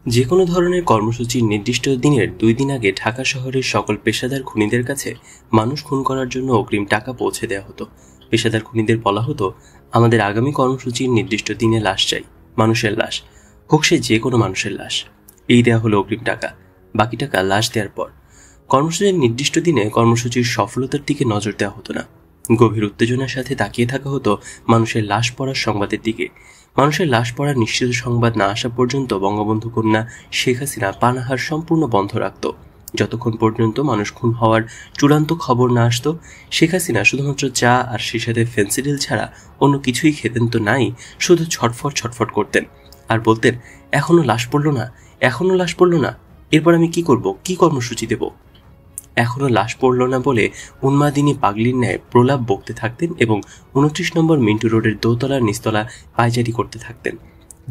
যে কোনো ধরনের কর্মসূচির নির্দিষ্ট দিনের 2 দিন আগে ঢাকা শহরের সকল পেশাদার খুনিদের কাছে মানুষ খুন করার জন্য অগ্রিম টাকা পৌঁছে দেওয়া হতো। পেশাদার খুনিদের বলা হতো, আমাদের আগামী কর্মসূচির নির্দিষ্ট দিনে লাশ চাই, মানুষের লাশ, হোক সে যে কোনো মানুষের লাশ। এই দেওয়া হলো অগ্রিম টাকা, বাকি টাকা লাশ দেওয়ার পর। কর্মসূচির নির্দিষ্ট দিনে কর্মসূচির সফলতার দিকে নজর দেওয়া হতো না, গভীর উত্তেজনার সাথে তাকিয়ে থাকা হতো মানুষের লাশ পড়ার সংবাদের দিকে। মানুষের লাশ পড়ার নিশ্চিত সংবাদ না আসা পর্যন্ত বঙ্গবন্ধু কন্যা শেখ হাসিনা পানাহার সম্পূর্ণ বন্ধ রাখত। যতক্ষণ পর্যন্ত মানুষ খুন হওয়ার চূড়ান্ত খবর না আসতো, শেখ হাসিনা শুধুমাত্র চা আর সেই সাথে ফেন্সিডিল ছাড়া অন্য কিছুই খেতেন তো নাই, শুধু ছটফট ছটফট করতেন আর বলতেন, এখনো লাশ পড়লো না, এখনো লাশ পড়লো না, এরপর আমি কি করব, কি কর্মসূচি দেব? এখনো লাশ পড়ল না বলে উন্মাদিনী পাগলির ন্যায় প্রলাপ বকতে থাকতেন এবং 29 নম্বর মিন্টু রোডের দোতলার নিচতলা পায়চারি করতে থাকতেন।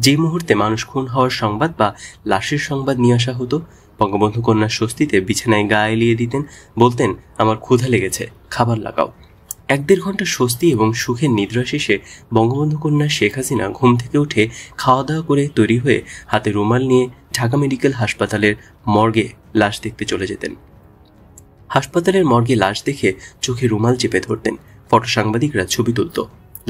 যে মুহূর্তে মানুষ খুন হওয়ার সংবাদ বা লাশের সংবাদ নিয়ে আসা হতো, বঙ্গবন্ধু কন্যা স্বস্তিতে বিছানায় গা এলিয়ে দিতেন, বলতেন, আমার ক্ষুধা লেগেছে, খাবার লাগাও। 1-1.5 ঘন্টা স্বস্তি এবং সুখের নিদ্রা শেষে বঙ্গবন্ধু কন্যা শেখ হাসিনা ঘুম থেকে উঠে খাওয়া দাওয়া করে তৈরি হয়ে হাতে রুমাল নিয়ে ঢাকা মেডিকেল হাসপাতালের মর্গে লাশ দেখতে চলে যেতেন। হাসপাতালের মর্গে লাশ দেখে চোখে রুমাল চেপে ধরতেন, ফটো সাংবাদিকরা ছবি তুলত।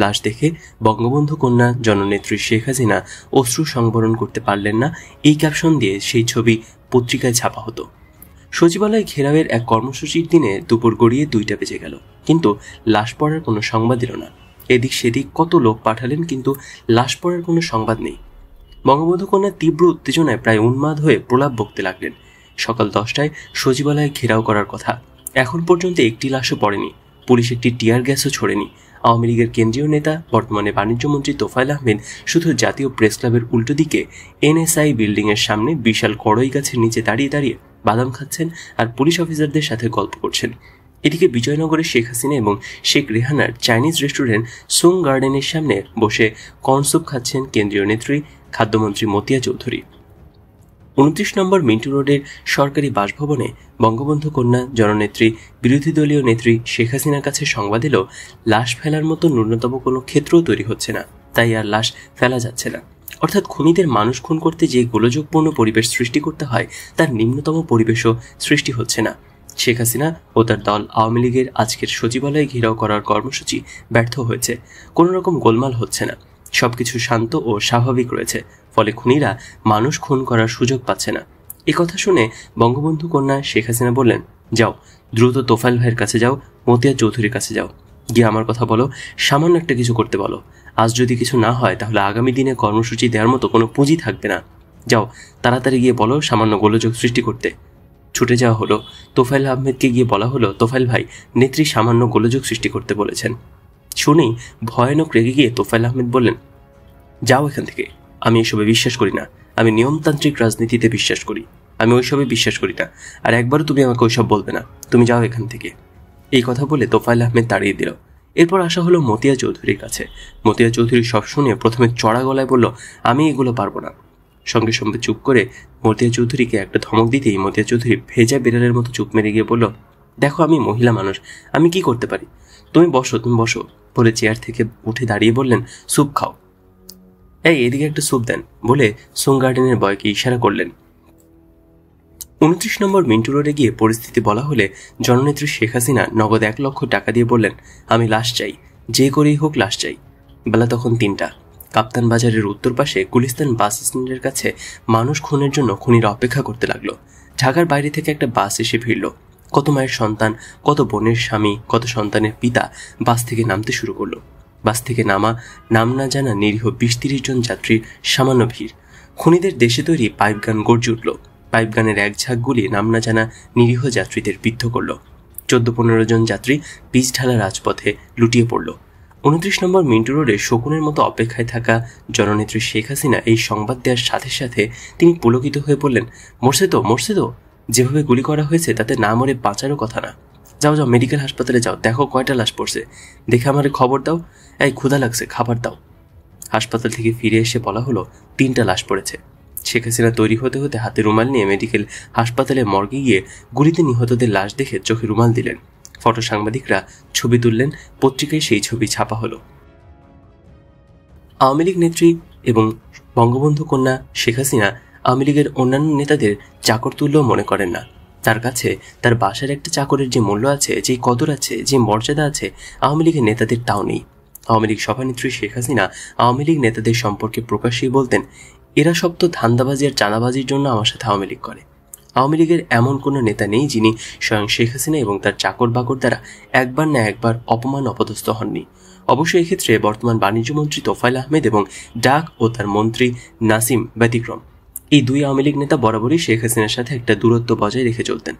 লাশ দেখে বঙ্গবন্ধু কন্যা জননেত্রী শেখ হাসিনা অশ্রু সংবরণ করতে পারলেন না, এই ক্যাপশন দিয়ে সেই ছবি পত্রিকায় ছাপা হতো। সচিবালয় ঘেরাওয়ের এক কর্মসূচির দিনে দুপুর গড়িয়ে 2টা বেজে গেল, কিন্তু লাশ পড়ার কোনো সংবাদ এলো না। এদিক সেদিক কত লোক পাঠালেন, কিন্তু লাশ পড়ার কোনো সংবাদ নেই। বঙ্গবন্ধু কন্যা তীব্র উত্তেজনায় প্রায় উন্মাদ হয়ে প্রলাপ বকতে লাগলেন। সকাল 10টায় সচিবালয় ঘেরাও করার কথা, এখন পর্যন্ত একটি লাশও পড়েনি, পুলিশ একটি টিয়ার গ্যাসও ছোড়েনি। আওয়ামী লীগের কেন্দ্রীয় নেতা, বর্তমানে বাণিজ্যমন্ত্রী তোফায়েল আহমেদ শুধু জাতীয় প্রেস ক্লাবের উল্টো দিকে এনএসআই বিল্ডিং এর সামনে বিশাল কড়ই গাছের নিচে দাঁড়িয়ে দাঁড়িয়ে বাদাম খাচ্ছেন আর পুলিশ অফিসারদের সাথে গল্প করছেন। এদিকে বিজয়নগরে শেখ হাসিনা এবং শেখ রেহানার চাইনিজ রেস্টুরেন্ট সুং গার্ডেনের সামনে বসে কর্ন স্যুপ খাচ্ছেন কেন্দ্রীয় নেত্রী, খাদ্যমন্ত্রী মতিয়া চৌধুরী। 29 নম্বর মিন্টু রোডের সরকারি বাসভবনে বঙ্গবন্ধু কন্যা জননেত্রী, বিরোধী দলীয় নেত্রী শেখ হাসিনার কাছে সংবাদ এলো, লাশ ফেলার মতো ন্যূনতম কোনো ক্ষেত্রও তৈরি হচ্ছে না, তাই আর লাশ ফেলা যাচ্ছে না। অর্থাৎ খুনিদের মানুষ খুন করতে যে গোলযোগপূর্ণ পরিবেশ সৃষ্টি করতে হয়, তার নিম্নতম পরিবেশও সৃষ্টি হচ্ছে না। শেখ হাসিনা ও তার দল আওয়ামী লীগের আজকের সচিবালয় ঘেরাও করার কর্মসূচি ব্যর্থ হয়েছে, কোনো রকম গোলমাল হচ্ছে না, সবকিছু শান্ত ও স্বাভাবিক রয়েছে, ফলে খুনিরা মানুষ খুন করার সুযোগ পাচ্ছে না। এ কথা শুনে বঙ্গবন্ধু কন্যা শেখ হাসিনা বললেন, যাও দ্রুত তোফায়েল ভাইয়ের কাছে যাও, মতিয়া চৌধুরীর কাছে যাও, গিয়ে আমার কথা বলো, সামান্য একটা কিছু করতে বলো। আজ যদি কিছু না হয় তাহলে আগামী দিনে কর্মসূচি দেওয়ার মতো কোনো পুঁজি থাকবে না। যাও তাড়াতাড়ি গিয়ে বলো সামান্য গোলযোগ সৃষ্টি করতে। ছুটে যাওয়া হলো। তোফায়েল আহমেদকে গিয়ে বলা হলো, তোফায়েল ভাই, নেত্রী সামান্য গোলযোগ সৃষ্টি করতে বলেছেন। শুনেই ভয়ানক রেগে গিয়ে তোফায়েল আহমেদ বললেন, যাও এখান থেকে, আমি এসবে বিশ্বাস করি না, আমি নিয়মতান্ত্রিক রাজনীতিতে বিশ্বাস করি, আমি ওইসবে বিশ্বাস করি না, আর একবারও তুমি আমাকে ওইসব বলবে না, তুমি যাও এখান থেকে। এই কথা বলে তোফায়েল আহমেদ তাড়িয়ে দিল। এরপর আসা হলো মতিয়া চৌধুরীর কাছে। মতিয়া চৌধুরী সব শুনে প্রথমে চড়া গলায় বলল, আমি এগুলো পারবো না। সঙ্গে সঙ্গে চুপ করে মতিয়া চৌধুরীকে একটা ধমক দিতেই মতিয়া চৌধুরী ভেজা বিড়ালের মতো চুপ মেরে গিয়ে বলল, দেখো আমি মহিলা মানুষ, আমি কি করতে পারি, তুমি বসো, তুমি বসো, বলে চেয়ার থেকে উঠে দাঁড়িয়ে বললেন, স্যুপ খাও, এই এদিকে একটা স্যুপ দেন, বলে সুং গার্ডেনের বয়কে ইশারা করলেন। 29 নম্বর মিন্টু রোডে গিয়ে পরিস্থিতি বলা হলে জননেত্রী শেখ হাসিনা নগদ 1 লক্ষ টাকা দিয়ে বললেন, আমি লাশ চাই, যে করেই হোক লাশ চাই। বেলা তখন 3টা। কাপ্তান বাজারের উত্তর পাশে গুলিস্তান বাস স্ট্যান্ডের কাছে মানুষ খুনের জন্য খুনিরা অপেক্ষা করতে লাগলো। ঢাকার বাইরে থেকে একটা বাস এসে ভিড়ল। কত মায়ের সন্তান, কত বোনের স্বামী, কত সন্তানের পিতা বাস থেকে নামতে শুরু করলো। বাস থেকে নাম না জানা নিরীহ 20-30 জন যাত্রীর সামান্য ভিড়। খুনিদের দেশে তৈরি পাইপ গান গর্জে উঠল। পাইপ গানের এক ঝাঁক গুলি নাম না জানা নিরীহ যাত্রীদের বিদ্ধ করল। 14-15 জন যাত্রী পিচ ঢালা রাজপথে লুটিয়ে পড়ল। 29 নম্বর মিন্টু রোডে শকুনের মতো অপেক্ষায় থাকা জননেত্রী শেখ হাসিনা এই সংবাদ দেওয়ার সাথে সাথে তিনি পুলকিত হয়ে বললেন, মরছে তো, মরছে তো, যেভাবে গুলি করা হয়েছে তাতে না মরে বাঁচারও কথা না। যাও যাও মেডিকেল হাসপাতালে যাও, দেখো কয়টা লাশ পড়ছে, দেখে আমারে খবর দাও, এই ক্ষুধা লাগছে, খাবার দাও। হাসপাতাল থেকে ফিরে এসে বলা হলো 3টা লাশ পড়েছে। শেখ হাসিনা তৈরি হতে হতে হাতে রুমাল নিয়ে মেডিকেল হাসপাতালে মর্গে গিয়ে গুলিতে নিহতদের লাশ দেখে চোখে রুমাল দিলেন। ফটো সাংবাদিকরা ছবি তুললেন, পত্রিকায় সেই ছবি ছাপা হলো। আওয়ামী লীগ নেত্রী এবং বঙ্গবন্ধু কন্যা শেখ হাসিনা আওয়ামী লীগের অন্যান্য নেতাদের চাকর তুল্যও মনে করেন না। তার কাছে তার বাসার একটা চাকরের যে মূল্য আছে, যে কদর আছে, যে মর্যাদা আছে, আওয়ামী লীগের নেতাদের তাও নেই। আওয়ামী লীগ সভানেত্রী শেখ হাসিনা আওয়ামী লীগ নেতাদের সম্পর্কে প্রকাশ্যেই বলতেন, এরা সব তো ধান্দাবাজি আর চাঁদাবাজির জন্য আমার সাথে আওয়ামী লীগ করে। আওয়ামী লীগের এমন কোনো নেতা নেই যিনি স্বয়ং শেখ হাসিনা এবং তার চাকর বাকর দ্বারা একবার না একবার অপমান অপদস্থ হননি। অবশ্যই এক্ষেত্রে বর্তমান বাণিজ্যমন্ত্রী তোফায়েল আহমেদ এবং ডাক ও তার মন্ত্রী নাসিম ব্যতিক্রম। এই দুই আওয়ামী লীগ নেতা বরাবরই শেখ হাসিনার সাথে একটা দূরত্ব বজায় রেখে চলতেন।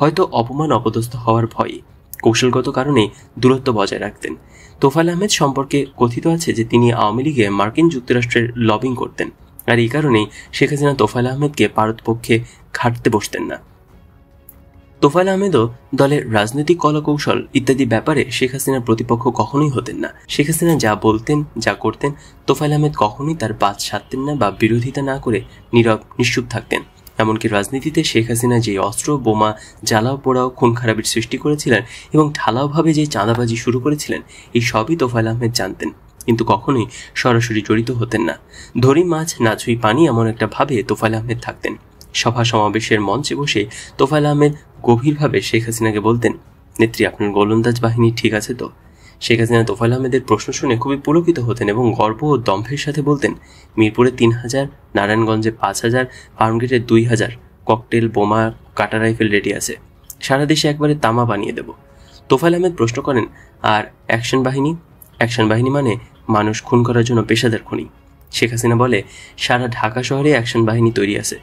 হয়তো অপমান অপদস্থ হওয়ার ভয়ে, কৌশলগত কারণেই দূরত্ব বজায় রাখতেন। তোফায়েল আহমেদ সম্পর্কে কথিত আছে যে তিনি আওয়ামী লীগে মার্কিন যুক্তরাষ্ট্রের লবিং করতেন, আর এই কারণেই শেখ হাসিনা তোফায়েল আহমেদকে পারতপক্ষে ঘাটতে বসতেন না। তোফায়েল আহমেদও দলের রাজনৈতিক কলাকৌশল ইত্যাদি ব্যাপারে শেখ হাসিনার প্রতিপক্ষ কখনোই হতেন না। শেখ হাসিনা যা বলতেন, যা করতেন, তোফায়েল আহমেদ কখনোই তার বাদ সাধতেন না বা বিরোধিতা না করে নীরব নিশ্চুপ থাকতেন। এমনকি রাজনীতিতে শেখ হাসিনা যে অস্ত্র, বোমা, জ্বালাও পোড়াও, খুন খারাপির সৃষ্টি করেছিলেন এবং ঢালাওভাবে যে চাঁদাবাজি শুরু করেছিলেন, এই সবই তোফায়েল আহমেদ জানতেন, কিন্তু কখনোই সরাসরি জড়িত হতেন না। ধরি মাছ না ছুঁই পানি এমন একটা ভাবে তোফায়েল আহমেদ থাকতেন। সভা সমাবেশের মঞ্চে বসে তোফায়েল আহমেদ গভীরভাবে শেখ হাসিনাকে বলতেন, নেত্রী, আপনার গোলন্দাজ বাহিনী ঠিক আছে তো? শেখ হাসিনা তোফায়েল আহমেদের প্রশ্ন শুনে খুবই পুলকিত হতেন এবং গর্ব ও দম্ভের সাথে বলতেন, মিরপুরে 3000, নারায়ণগঞ্জে 5000, ফার্মগেটে 2000 ককটেল, বোমা, কাটা রাইফেল রেডি আছে, সারা দেশে একবারে তামা বানিয়ে দেব। তোফায়েল আহমেদ প্রশ্ন করেন, আর অ্যাকশন বাহিনী? অ্যাকশন বাহিনী মানে মানুষ খুন করার জন্য পেশাদার খুনি। শেখ হাসিনা বলে, সারা ঢাকা শহরে অ্যাকশন বাহিনী তৈরি আছে,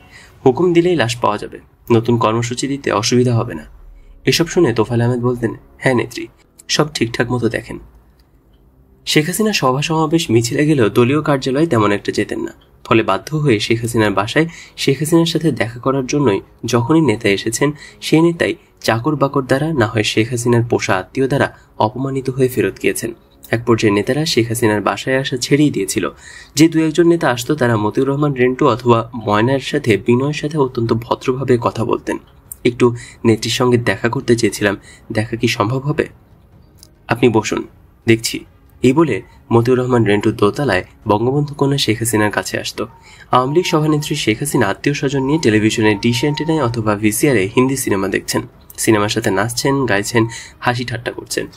হুকুম দিলেই লাশ পাওয়া যাবে, নতুন কর্মসূচি দিতে অসুবিধা হবে না। এসব শুনে তোফায়েল আহমেদ বলতেন, হ্যাঁ নেত্রী, সব ঠিকঠাক মতো দেখেন। শেখ হাসিনা সভা সমাবেশ মিছিলে গেলেও দলীয় কার্যালয়ে তেমন একটা যেতেন না। ফলে বাধ্য হয়ে শেখ হাসিনার বাসায় শেখ হাসিনার সাথে দেখা করার জন্যই যখনই নেতা এসেছেন, সেই নেতাই চাকর বাকর দ্বারা না হয় শেখ হাসিনার পোষা আত্মীয় দ্বারা অপমানিত হয়ে ফেরত গিয়েছেন। এক পর্যায়ে নেতারা শেখ হাসিনার বাসায় আসা ছেড়েই দিয়েছিল। যে দু একজন নেতা আসতো তারা মতিউর রহমান রেন্টু অথবা ময়নার সাথে বিনয়ের সাথে অত্যন্ত ভদ্রভাবে কথা বলতেন। একটু নেত্রীর সঙ্গে দেখা করতে চেয়েছিলাম, দেখা কি সম্ভব হবে? আপনি বসুন, দেখছি। এই বলে মতিউর রহমান রেন্টু দোতলায় বঙ্গবন্ধু কন্যা শেখ হাসিনার কাছে আসতো। আওয়ামী লীগ সভানেত্রী শেখ হাসিনা আত্মীয় স্বজন নিয়ে টেলিভিশনে ডিশ অ্যান্টেনায় অথবা ভিসিআরে হিন্দি সিনেমা দেখছেন, সিনেমার সাথে নাচছেন, গাইছেন, হাসি ঠাট্টা করছেন।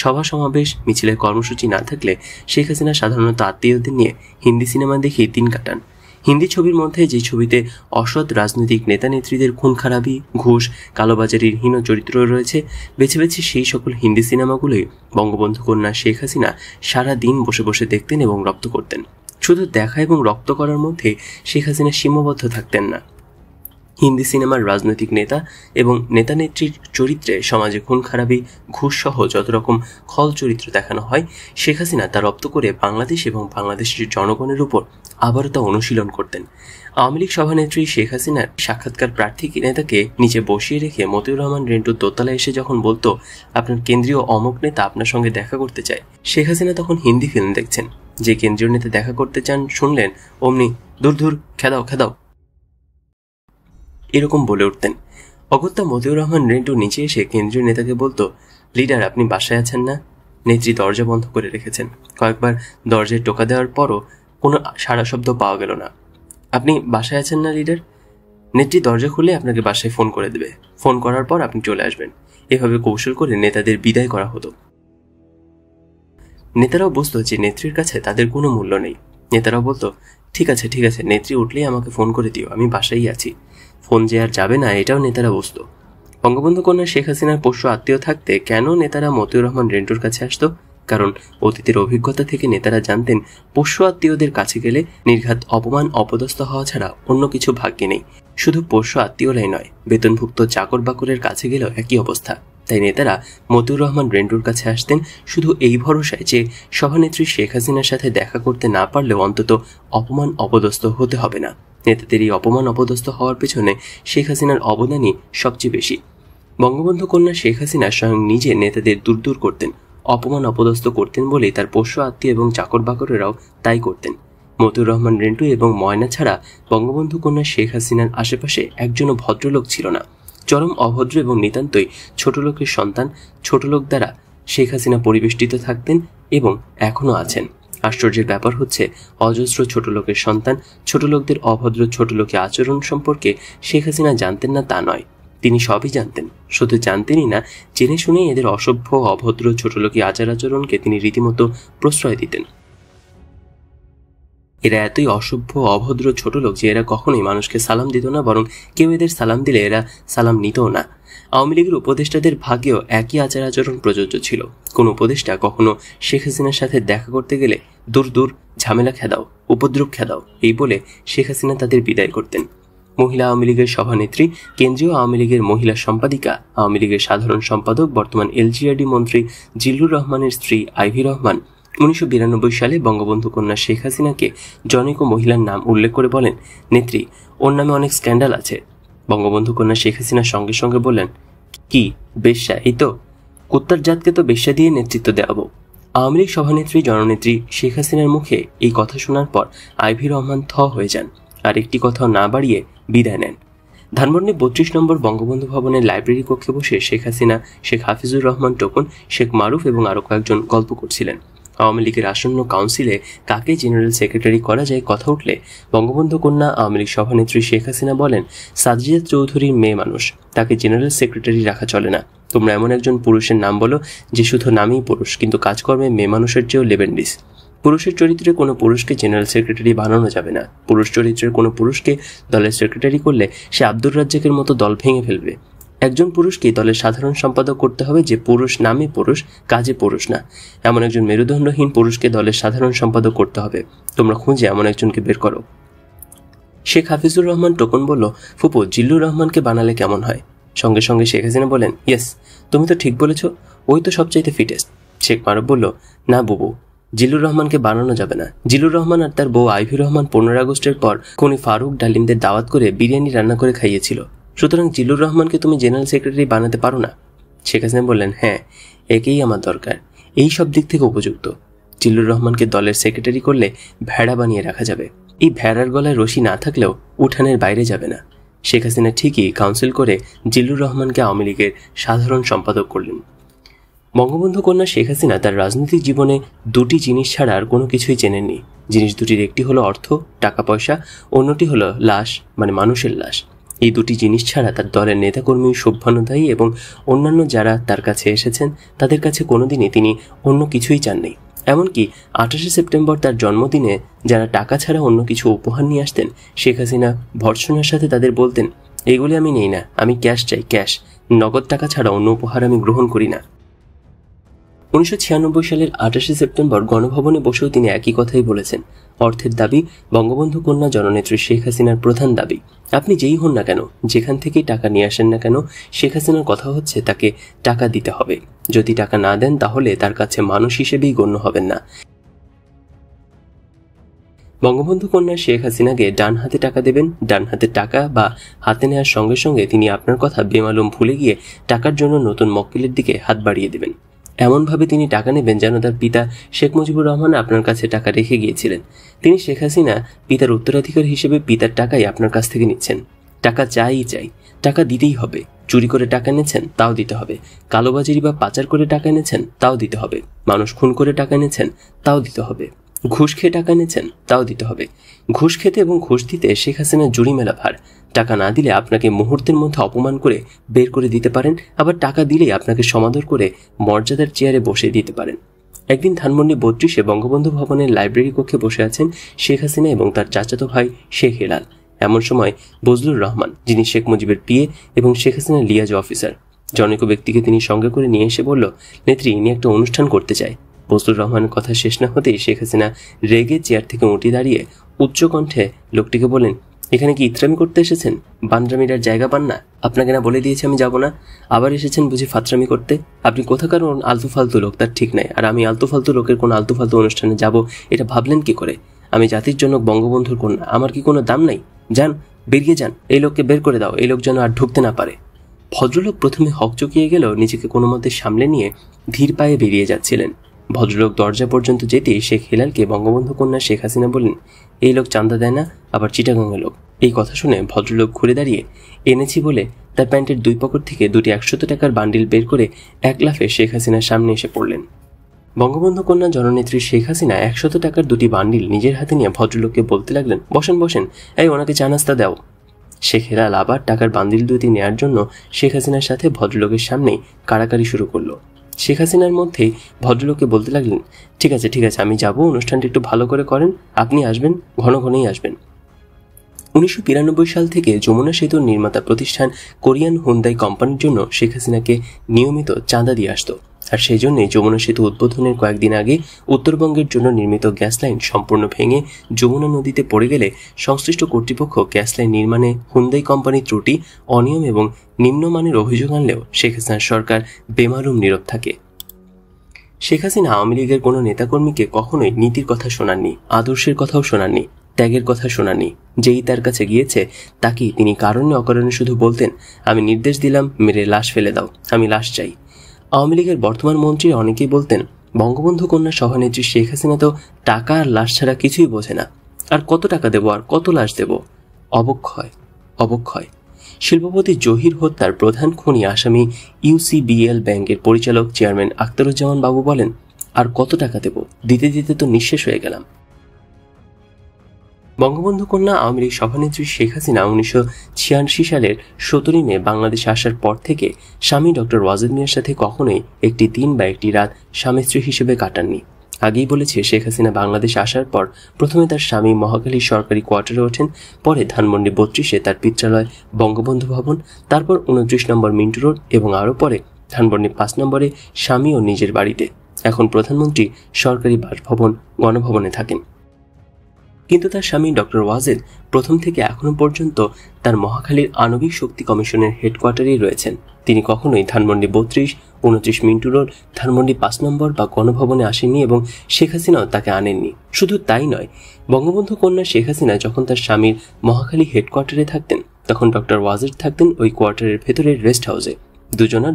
সভা সমাবেশ মিছিলের কর্মসূচি না থাকলে শেখ হাসিনা সাধারণত আত্মীয়দের নিয়ে হিন্দি সিনেমা দেখেই দিন কাটান। হিন্দি ছবির মধ্যে যে ছবিতে অসৎ রাজনৈতিক নেতা নেত্রীদের খুন খারাপি, ঘুষ, কালোবাজারির হীন চরিত্র রয়েছে, বেছে বেছে সেই সকল হিন্দি সিনেমাগুলোই বঙ্গবন্ধু কন্যা শেখ হাসিনা সারা দিন বসে বসে দেখতেন এবং রপ্ত করতেন। শুধু দেখা এবং রপ্ত করার মধ্যে শেখ হাসিনা সীমাবদ্ধ থাকতেন না। হিন্দি সিনেমার রাজনৈতিক নেতা এবং নেতা নেত্রীর চরিত্রে সমাজে খুন খারাপি, ঘুষ সহ যত রকম খল চরিত্র দেখানো হয়, শেখ হাসিনা তা রপ্ত করে বাংলাদেশ এবং বাংলাদেশের জনগণের উপর আবারও তা অনুশীলন করতেন। আওয়ামী লীগ সভানেত্রী শেখ হাসিনার সাক্ষাৎকার প্রার্থী নেতাকে নিচে বসিয়ে রেখে মতিউর রহমান রেন্টু দোতলায় এসে যখন বলতো, আপনার কেন্দ্রীয় অমুক নেতা আপনার সঙ্গে দেখা করতে চায়, শেখ হাসিনা তখন হিন্দি ফিল্ম দেখছেন। যে কেন্দ্রীয় নেতা দেখা করতে চান শুনলেন, অমনি দূর দূর, খেদাও খেদাও, এরকম বলে উঠতেন। অগত্যা মতিউর রহমান রেন্টু নিচে এসে কেন্দ্রীয় নেতাকে বলতো, লিডার, আপনি বাসায় আছেন না? নেত্রী দরজা বন্ধ করে রেখেছেন। কয়েকবার দরজায় টোকা দেওয়ার পরও কোনো সাড়া শব্দ পাওয়া গেল না। আপনি বাসায় আছেন না লিডার? নেত্রী দরজা খুলে আপনাকে বাসায় ফোন করে দেবে, ফোন করার পর আপনি চলে আসবেন। এভাবে কৌশল করে নেতাদের বিদায় করা হতো। নেতারাও বুঝতো যে নেত্রীর কাছে তাদের কোনো মূল্য নেই। নেতারাও বলতো, ঠিক আছে ঠিক আছে, নেত্রী উঠলেই আমাকে ফোন করে দিও, আমি বাসায় আছি। ফোন যে আর যাবে না এটাও নেতারা বুঝতো। বঙ্গবন্ধু কন্যা শেখ হাসিনার পোষ্য আত্মীয় থাকতে কেন নেতারা মতিউর রহমান রেন্টুর কাছে আসতো? কারণ অতীতের অভিজ্ঞতা থেকে নেতারা জানতেন, পোষ্য আত্মীয়দের কাছে গেলে নির্ঘাত অপমান অপদস্থ হওয়া ছাড়া অন্য কিছু ভাগ্যে নেই। শুধু পোষ্য আত্মীয়রাই নয়, বেতনভুক্ত চাকর বাকরের কাছে গেলেও একই অবস্থা। তাই নেতারা মতিউর রহমান রেন্টুর কাছে আসতেন শুধু এই ভরসায় যে সভানেত্রী শেখ হাসিনার সাথে দেখা করতে না পারলেও অন্তত অপমান অপদস্থ হতে হবে না। নেতাদের এই অপমান অপদস্থ হওয়ার পেছনে শেখ হাসিনার অবদানই সবচেয়ে বেশি। বঙ্গবন্ধু কন্যা শেখ হাসিনা স্বয়ং নিজে নেতাদের দূর দূর করতেন, অপমান অপদস্থ করতেন বলেই তার পোষ্য আত্মীয় এবং চাকর বাকরেরাও তাই করতেন। মতিউর রহমান রেন্টু এবং ময়না ছাড়া বঙ্গবন্ধু কন্যা শেখ হাসিনার আশেপাশে একজনও ভদ্রলোক ছিল না। চরম অভদ্র এবং নিতান্তই ছোট লোকের সন্তান, ছোট লোক দ্বারা শেখ হাসিনা পরিবেষ্টিত থাকতেন এবং এখনও আছেন। আশ্চর্যের ব্যাপার হচ্ছে অজস্র ছোট লোকের সন্তান ছোট লোকদের অভদ্র ছোট লোকে আচরণ সম্পর্কে শেখ হাসিনা জানতেন না তা নয়, তিনি সবই জানতেন। শুধু জানতেনই না, জেনে শুনেই এদের অসভ্য অভদ্র ছোট লোকী আচার আচরণকে তিনি রীতিমতো প্রশ্রয় দিতেন। এরা এতই অসভ্য অভদ্র ছোট লোক যে এরা কখনোই মানুষকে সালাম দিত না, বরং কেউ এদের সালাম দিলে এরা সালাম নিতও না। আওয়ামী লীগের উপদেষ্টাদের ভাগ্যেও একই আচার আচরণ প্রযোজ্য ছিল। কোন উপদেষ্টা কখনো শেখ হাসিনার সাথে দেখা করতে গেলে দূর দূর, ঝামেলা খেদাও, উপদ্রব খেদাও এই বলে শেখ হাসিনা তাদের বিদায় করতেন। মহিলা আওয়ামী লীগের সভানেত্রী, কেন্দ্রীয় আওয়ামী লীগের মহিলা সম্পাদিকা, আওয়ামী লীগের সাধারণ সম্পাদক, বর্তমান এলজিআরডি মন্ত্রী জিল্লুর রহমানের স্ত্রী আইভি রহমান 1992 সালে বঙ্গবন্ধু কন্যা শেখ হাসিনাকে জনৈক মহিলার নাম উল্লেখ করে বলেন, নেত্রী, ওর নামে অনেক স্ক্যান্ডাল আছে। বঙ্গবন্ধু কন্যা শেখ হাসিনার সঙ্গে সঙ্গে বললেন, কি বেশ্যা? এই তো কুত্তার জাতকে তো বেশ্যা দিয়ে নেতৃত্ব দেওয়াবো। আওয়ামী লীগ সভানেত্রী জননেত্রী শেখ হাসিনার মুখে এই কথা শোনার পর আইভি রহমান থ হয়ে যান, আর একটি কথাও না বাড়িয়ে বিদায় নেন। ধানমন্ডি 32 নম্বর বঙ্গবন্ধু ভবনের লাইব্রেরি কক্ষে বসে শেখ হাসিনা, শেখ হাফিজুর রহমান টোকন, শেখ মারুফ এবং আরো কয়েকজন গল্প করছিলেন। আওয়ামী লীগের আসন্ন কাউন্সিলে কাকে জেনারেল সেক্রেটারি করা যায় কথা উঠলে বঙ্গবন্ধু কন্যা আওয়ামী লীগ সভানেত্রী শেখ হাসিনা বলেন, সাজিয়া চৌধুরীর মেয়ে মানুষ, তাকে জেনারেল সেক্রেটারি রাখা চলে না। তোমরা এমন একজন পুরুষের নাম বলো যে শুধু নামেই পুরুষ, কিন্তু কাজকর্মে মেয়ে মানুষের চেয়েও লেবেন্ডিস। পুরুষের চরিত্রে কোনো পুরুষকে জেনারেল সেক্রেটারি বানানো যাবে না। পুরুষ চরিত্রের কোনো পুরুষকে দলের সেক্রেটারি করলে সে আব্দুর রাজ্জাকের মতো দল ভেঙে ফেলবে। একজন পুরুষকে দলের সাধারণ সম্পাদক করতে হবে যে পুরুষ, নামে পুরুষ, কাজে পুরুষ না। এমন একজন মেরুদণ্ডহীন পুরুষকে দলের সাধারণ সম্পাদক করতে হবে। তোমরা খুঁজে এমন একজনকে বের করো। শেখ হাফিজুর রহমান টোকন বলল, ফুপু, জিল্লুর রহমানকে বানালে কেমন হয়? সঙ্গে সঙ্গে শেখ হাসিনা বলেন, ইয়েস, তুমি তো ঠিক বলেছ, ওই তো সবচাইতে ফিটেস্ট। শেখ মারুফ বলল, না বুবু, জিল্লুর রহমানকে বানানো যাবে না। জিল্লুর রহমান আর তার বউ আইভি রহমান 15 আগস্টের পর খনি ফারুক ডালিমদের দাওয়াত করে বিরিয়ানি রান্না করে খাইয়েছিল। সুতরাং জিল্লুর রহমানকে তুমি জেনারেল সেক্রেটারি বানাতে পারো না। শেখ হাসিনা বললেন, হ্যাঁ, একেই আমার দরকার, এই সব দিক থেকে উপযুক্ত। জিল্লুর রহমানকে দলের সেক্রেটারি করলে ভেড়া বানিয়ে রাখা যাবে। এই ভেড়ার গলায় রশি না থাকলেও উঠানের বাইরে যাবে না। শেখ হাসিনা ঠিকই কাউন্সিল করে জিল্লুর রহমানকে আওয়ামী লীগের সাধারণ সম্পাদক করলেন। বঙ্গবন্ধু কন্যা শেখ হাসিনা তার রাজনৈতিক জীবনে দুটি জিনিস ছাড়া আর কোনো কিছুই চেনেননি। জিনিস দুটির একটি হলো অর্থ, টাকা পয়সা, অন্যটি হলো লাশ, মানে মানুষের লাশ। এই দুটি জিনিস ছাড়া তার দলের নেতাকর্মী, শুভানুধ্যায়ী এবং অন্যান্য যারা তার কাছে এসেছেন তাদের কাছে কোনোদিনই তিনি অন্য কিছুই চাননি। এমনকি 28 সেপ্টেম্বর তার জন্মদিনে যারা টাকা ছাড়া অন্য কিছু উপহার নিয়ে আসতেন, শেখ হাসিনা ভর্ৎসনার সাথে তাদের বলতেন, এগুলি আমি নেই না, আমি ক্যাশ চাই, ক্যাশ, নগদ টাকা ছাড়া অন্য উপহার আমি গ্রহণ করি না। 1996 সালের 28 সেপ্টেম্বর গণভবনে বসেও তিনি একই কথাই বলেছেন। অর্থের দাবি বঙ্গবন্ধু কন্যা জননেত্রী শেখ হাসিনার প্রধান দাবি। আপনি যেই হন না কেন, যেখান থেকেই টাকা নিয়ে আসেন না কেন, শেখ হাসিনার কথা হচ্ছে তাকে টাকা দিতে হবে। যদি টাকা না দেন তাহলে তার কাছে মানুষ হিসেবেই গণ্য হবেন না। বঙ্গবন্ধু কন্যা শেখ হাসিনাকে ডান হাতে টাকা দেবেন, ডান হাতে টাকা বা হাতে নেওয়ার সঙ্গে সঙ্গে তিনি আপনার কথা বেমালুম ভুলে গিয়ে টাকার জন্য নতুন মক্কেলের দিকে হাত বাড়িয়ে দেবেন। এমনভাবে তিনি টাকা নেবেন যেন তার পিতা শেখ মুজিবুর রহমান আপনার কাছে টাকা রেখে গিয়েছিলেন। তিনি শেখ হাসিনা পিতার উত্তরাধিকার হিসেবে পিতার টাকাই আপনার কাছ থেকে নিচ্ছেন। টাকা চাই, টাকা দিতেই হবে। চুরি করে টাকা এনেছেন, তাও দিতে হবে। কালোবাজারি বা পাচার করে টাকা এনেছেন, তাও দিতে হবে। মানুষ খুন করে টাকা এনেছেন, তাও দিতে হবে। ঘুষ খেয়ে টাকা এনেছেন, তাও দিতে হবে। ঘুষ খেতে এবং ঘুষ দিতে শেখ হাসিনার জুড়ি মেলা ভার। টাকা না দিলে আপনাকে মুহূর্তের মধ্যে অপমান করে বের করে দিতে পারেন, আবার টাকা দিলেই আপনাকে সমাদর করে মর্যাদার চেয়ারে বসে দিতে পারেন। একদিন ধানমন্ডি 32-এ বঙ্গবন্ধু ভবনের লাইব্রেরি কক্ষে বসে আছেন শেখ হাসিনা এবং তার চাচাতো ভাই শেখ হেলাল। এমন সময় বজলুর রহমান, যিনি শেখ মুজিবের পিএ এবং শেখ হাসিনার লিয়াজ অফিসার, জনৈক ব্যক্তিকে তিনি সঙ্গে করে নিয়ে এসে বলল, নেত্রী, ইনি একটা অনুষ্ঠান করতে চায়। বজলুর রহমানের কথা শেষ না হতেই শেখ হাসিনা রেগে চেয়ার থেকে উঠে দাঁড়িয়ে উচ্চ কণ্ঠে লোকটিকে বলেন, এখানে কি ইতরামি করতে এসেছেন? বান্দ্রামির আর জায়গা পান না? আপনাকে না বলে দিয়েছি আমি যাব না, আবার এসেছেন বুঝি ফাতরামি করতে? আপনি কোথাকার আলতু ফালতু লোক তার ঠিক নাই, আর আমি আলতু ফালতু লোকের কোন আলতু ফালতু অনুষ্ঠানে যাব এটা ভাবলেন কি করে? আমি জাতির জন্য বঙ্গবন্ধুর কন্যা, আমার কি কোনো দাম নাই? যান, বেরিয়ে যান, এই লোককে বের করে দাও, এই লোক যেন আর ঢুকতে না পারে। ভদ্রলোক প্রথমে হকচকিয়ে গেল, নিজেকে কোনো মতে সামলে নিয়ে ধীর পায়ে বেরিয়ে যাচ্ছিলেন। ভদ্রলোক দরজা পর্যন্ত যেতেই শেখ হেলালকে বঙ্গবন্ধু কন্যা শেখ হাসিনা বললেন, এই লোক চাঁদা দেয় না, আবার চিটাগাঙের লোক। এই কথা শুনে ভদ্রলোক ঘুরে দাঁড়িয়ে এনেছি বলে তার প্যান্টের দুই পকেট থেকে দুটি 100 টাকার বান্ডিল বের করে এক লাফে শেখ হাসিনার সামনে এসে পড়লেন। বঙ্গবন্ধু কন্যা জননেত্রী শেখ হাসিনা 100 টাকার 2টি বান্ডিল নিজের হাতে নিয়ে ভদ্রলোককে বলতে লাগলেন, বসেন বসেন, এই ওনাকে চা নাস্তা দাও। শেখ হেলাল আবার টাকার বান্ডিল 2টি নেয়ার জন্য শেখ হাসিনার সাথে ভদ্রলোকের সামনেই কাড়াকাড়ি শুরু করলো। শেখ হাসিনার মধ্যেই ভদ্রলোককে বলতে লাগলেন, ঠিক আছে আমি যাব, অনুষ্ঠানটা একটু ভালো করে করেন, আপনি আসবেন, ঘন ঘনই আসবেন। 1992 সাল থেকে যমুনা সেতুর নির্মাতা প্রতিষ্ঠান কোরিয়ান হুন্দাই কোম্পানির জন্য শেখ হাসিনাকে নিয়মিত চাঁদা দিয়ে আসত। আর সেই জন্যই যমুনা সেতু উদ্বোধনের কয়েকদিন আগে উত্তরবঙ্গের জন্য নির্মিত গ্যাস লাইন সম্পূর্ণ ভেঙে যমুনা নদীতে পড়ে গেলে সংশ্লিষ্ট কর্তৃপক্ষ গ্যাস লাইন নির্মাণে হুন্দাই কোম্পানির ত্রুটি, অনিয়ম এবং নিম্নমানের অভিযোগ আনলেও শেখ হাসিনার সরকার বেমালুম নীরব থাকে। শেখ হাসিনা আওয়ামী লীগের কোনো নেতাকর্মীকে কখনোই নীতির কথা শোনাননি, আদর্শের কথাও শোনাননি, ত্যাগের কথা শোনাননি। যেই তার কাছে গিয়েছে তাকেই তিনি কারণে অকারণে শুধু বলতেন, আমি নির্দেশ দিলাম, মেরে লাশ ফেলে দাও, আমি লাশ চাই। আওয়ামী লীগের বর্তমান মন্ত্রী অনেকেই বলতেন, বঙ্গবন্ধু কন্যা সভানেত্রী শেখ হাসিনা তো টাকা আর লাশ ছাড়া কিছুই বোঝে না, আর কত টাকা দেব, আর কত লাশ দেব। অবক্ষয়। শিল্পপতি জহির হত্যার প্রধান খুনি আসামি ইউসিবিএল ব্যাংকের পরিচালক চেয়ারম্যান আখতারুজ্জামান বাবু বলেন, আর কত টাকা দেব, দিতে দিতে তো নিঃশেষ হয়ে গেলাম। বঙ্গবন্ধু কন্যা আওয়ামী লীগ সভানেত্রী শেখ হাসিনা 1986 সালের 17 মে বাংলাদেশে আসার পর থেকে স্বামী ডক্টর ওয়াজেদ মিয়ার সাথে কখনোই একটি দিন বা একটি রাত স্বামী স্ত্রী হিসেবে কাটাননি। আগেই বলেছে, শেখ হাসিনা বাংলাদেশে আসার পর প্রথমে তার স্বামী মহাখালী সরকারি কোয়ার্টারে ওঠেন, পরে ধানমন্ডি 32-এ তার পিত্রালয় বঙ্গবন্ধু ভবন, তারপর 29 নম্বর মিন্টু রোড এবং আরও পরে ধানমন্ডি 5 নম্বরে স্বামী ও নিজের বাড়িতে, এখন প্রধানমন্ত্রী সরকারি বাসভবন গণভবনে থাকেন। কিন্তু তার স্বামী ডক্টর ওয়াজেদ প্রথম থেকে এখনো পর্যন্ত তার মহাখালীর আণবিক শক্তি কমিশনের হেডকোয়ার্টারেই রয়েছেন। তিনি কখনোই ধানমন্ডি 32, 29 মিন্টু রোড, ধানমন্ডি 5 নম্বর বা গণভবনে আসেননি এবং শেখ হাসিনাও তাকে আনেননি। শুধু তাই নয়, বঙ্গবন্ধু কন্যা শেখ হাসিনা যখন তার স্বামীর মহাখালী হেডকোয়ার্টারে থাকতেন, তখন ডক্টর ওয়াজেদ থাকতেন ওই কোয়ার্টারের ভেতরের রেস্ট হাউসে।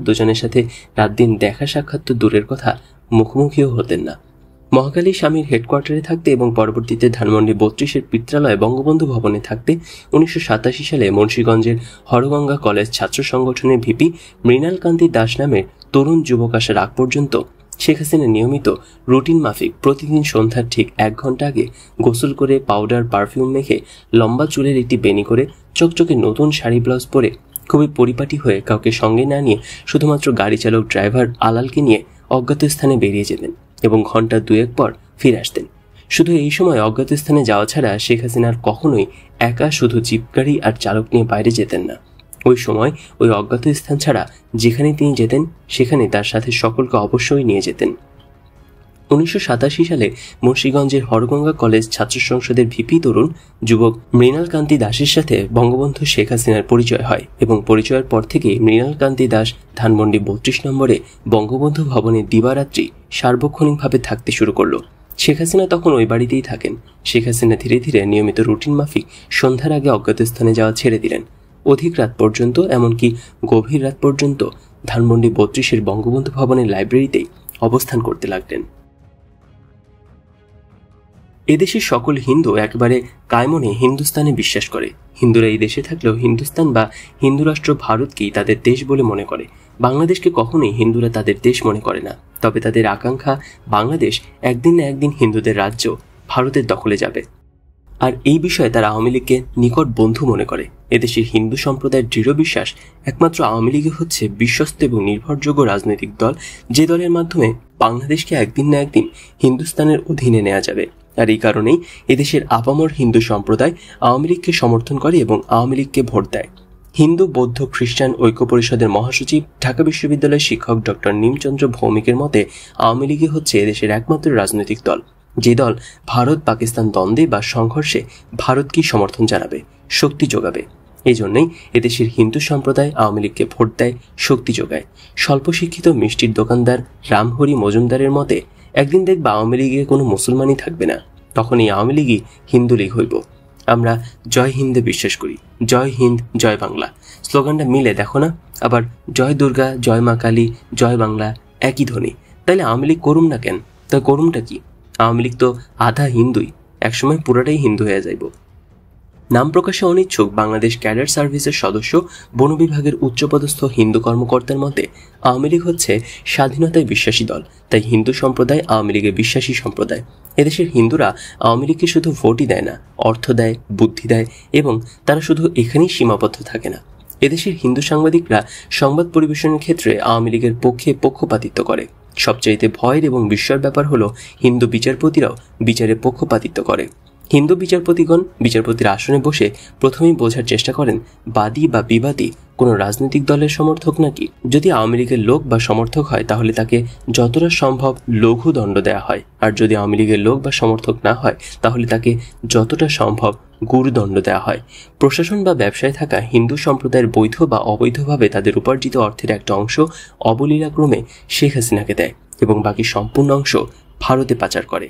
দুজনের সাথে রাত দিন দেখা সাক্ষাৎ তো দূরের কথা, মুখোমুখিও হতেন না। মহাখালী স্বামীর হেডকোয়ার্টারে থাকতে এবং পরবর্তীতে ধানমন্ডি 32-এর পিত্রালয় বঙ্গবন্ধু ভবনে থাকতে 1987 সালে মুন্সিগঞ্জের হরগঙ্গা কলেজ ছাত্র সংগঠনের ভিপি মৃণাল কান্তি দাস নামের তরুণ যুবক আসার আগ পর্যন্ত শেখ হাসিনা নিয়মিত রুটিন মাফিক প্রতিদিন সন্ধ্যার ঠিক 1 ঘন্টা আগে গোসল করে পাউডার পারফিউম মেখে লম্বা চুলের একটি বেনি করে চকচকে নতুন শাড়ি ব্লাউজ পরে খুবই পরিপাটি হয়ে কাউকে সঙ্গে না নিয়ে শুধুমাত্র গাড়ি চালক ড্রাইভার আলালকে নিয়ে অজ্ঞাত স্থানে বেরিয়ে যেতেন এবং ঘন্টা 2-1 পর ফিরে আসতেন। শুধু এই সময় অজ্ঞাত স্থানে যাওয়া ছাড়া শেখ হাসিনার কখনোই একা শুধু জিপ গাড়ি আর চালক নিয়ে বাইরে যেতেন না। ওই সময় ওই অজ্ঞাত স্থান ছাড়া যেখানে তিনি যেতেন সেখানে তার সাথে সকলকে অবশ্যই নিয়ে যেতেন। 1987 সালে মুন্সিগঞ্জের হরগঙ্গা কলেজ ছাত্র সংসদের ভিপি তরুণ যুবক মৃণাল কান্তি দাসের সাথে বঙ্গবন্ধু শেখ হাসিনার পরিচয় হয় এবং পরিচয়ের পর থেকে মৃণাল কান্তি দাস ধানমন্ডি 32 নম্বরে বঙ্গবন্ধু ভবনে দিবারাত্রি সার্বক্ষণিকভাবে থাকতে শুরু করলো। শেখ হাসিনা তখন ওই বাড়িতেই থাকেন। শেখ হাসিনা ধীরে ধীরে নিয়মিত রুটিন মাফিক সন্ধ্যার আগে অজ্ঞাত স্থানে যাওয়া ছেড়ে দিলেন। অধিক রাত পর্যন্ত, এমনকি গভীর রাত পর্যন্ত ধানমন্ডি 32-এর বঙ্গবন্ধু ভবনের লাইব্রেরিতেই অবস্থান করতে লাগলেন। এদেশের সকল হিন্দু একেবারে কায়মনে হিন্দুস্তানে বিশ্বাস করে। হিন্দুরা এই দেশে থাকলেও হিন্দুস্তান বা হিন্দু রাষ্ট্র ভারতকেই তাদের দেশ বলে মনে করে। বাংলাদেশকে কখনোই হিন্দুরা তাদের দেশ মনে করে না। তবে তাদের আকাঙ্ক্ষা বাংলাদেশ একদিন না একদিন হিন্দুদের রাজ্য ভারতের দখলে যাবে। আর এই বিষয়ে তারা আওয়ামী লীগকে নিকট বন্ধু মনে করে। এদেশের হিন্দু সম্প্রদায়ের দৃঢ় বিশ্বাস একমাত্র আওয়ামী লীগই হচ্ছে বিশ্বস্ত এবং নির্ভরযোগ্য রাজনৈতিক দল, যে দলের মাধ্যমে বাংলাদেশকে একদিন না একদিন হিন্দুস্তানের অধীনে নেওয়া যাবে। আর এই কারণেই এদেশের আপামর হিন্দু সম্প্রদায় আওয়ামী লীগকে সমর্থন করে এবং আওয়ামী লীগকে ভোট দেয়। হিন্দু বৌদ্ধ খ্রিস্টান ঐক্য পরিষদের মহাসচিব ঢাকা বিশ্ববিদ্যালয়ের শিক্ষক ডক্টর নিমচন্দ্র ভৌমিকের মতে আওয়ামী লীগই হচ্ছে এদেশের একমাত্র রাজনৈতিক দল, যে দল ভারত পাকিস্তান দ্বন্দ্বে বা সংঘর্ষে ভারতকেই সমর্থন জানাবে, শক্তি যোগাবে। এই জন্যই এদেশের হিন্দু সম্প্রদায় আওয়ামী লীগকে ভোট দেয়, শক্তি যোগায়। স্বল্প শিক্ষিত মিষ্টির দোকানদার রামহরি মজুমদারের মতে একদিন দেখবা আওয়ামী লীগে কোনো মুসলমানই থাকবে না, তখন এই আওয়ামী লীগই হিন্দু লীগ হইব। আমরা জয় হিন্দে বিশ্বাস করি, জয় হিন্দ জয় বাংলা স্লোগানটা মিলে দেখো না, আবার জয় দুর্গা জয় মা কালী জয় বাংলা একই ধ্বনি। তাইলে আওয়ামী লীগ করুম না কেন? তা করুমটা কি? আওয়ামী লীগ তো আধা হিন্দুই, একসময় পুরোটাই হিন্দু হয়ে যাইব। নাম প্রকাশে অনিচ্ছুক বাংলাদেশ ক্যাডার সার্ভিসের সদস্য বন বিভাগের উচ্চপদস্থ হিন্দু কর্মকর্তার মতে আওয়ামী লীগ হচ্ছে স্বাধীনতায় বিশ্বাসী দল, তাই হিন্দু সম্প্রদায় আওয়ামী লীগে বিশ্বাসী সম্প্রদায়। এদেশের হিন্দুরা আওয়ামী লীগকে শুধু ভোটই দেয় না, অর্থ দেয়, বুদ্ধি দেয়, এবং তারা শুধু এখানেই সীমাবদ্ধ থাকে না। এদেশের হিন্দু সাংবাদিকরা সংবাদ পরিবেশনের ক্ষেত্রে আওয়ামী লীগের পক্ষে পক্ষপাতিত্ব করে। সবচাইতে ভয়ের এবং বিস্ময়ের ব্যাপার হলো হিন্দু বিচারপতিরাও বিচারে পক্ষপাতিত্ব করে। হিন্দু বিচারপতিগণ বিচারপতির আসনে বসে প্রথমেই বোঝার চেষ্টা করেন বাদী বা বিবাদী কোনো রাজনৈতিক দলের সমর্থক নাকি। যদি আওয়ামী লীগের লোক বা সমর্থক হয় তাহলে তাকে যতটা সম্ভব লঘু দণ্ড দেওয়া হয়, আর যদি আওয়ামী লীগের লোক বা সমর্থক না হয় তাহলে তাকে যতটা সম্ভব গুরুদণ্ড দেওয়া হয়। প্রশাসন বা ব্যবসায় থাকা হিন্দু সম্প্রদায়ের বৈধ বা অবৈধভাবে তাদের উপার্জিত অর্থের একটা অংশ অবলীলাক্রমে শেখ হাসিনাকে দেয় এবং বাকি সম্পূর্ণ অংশ ভারতে পাচার করে।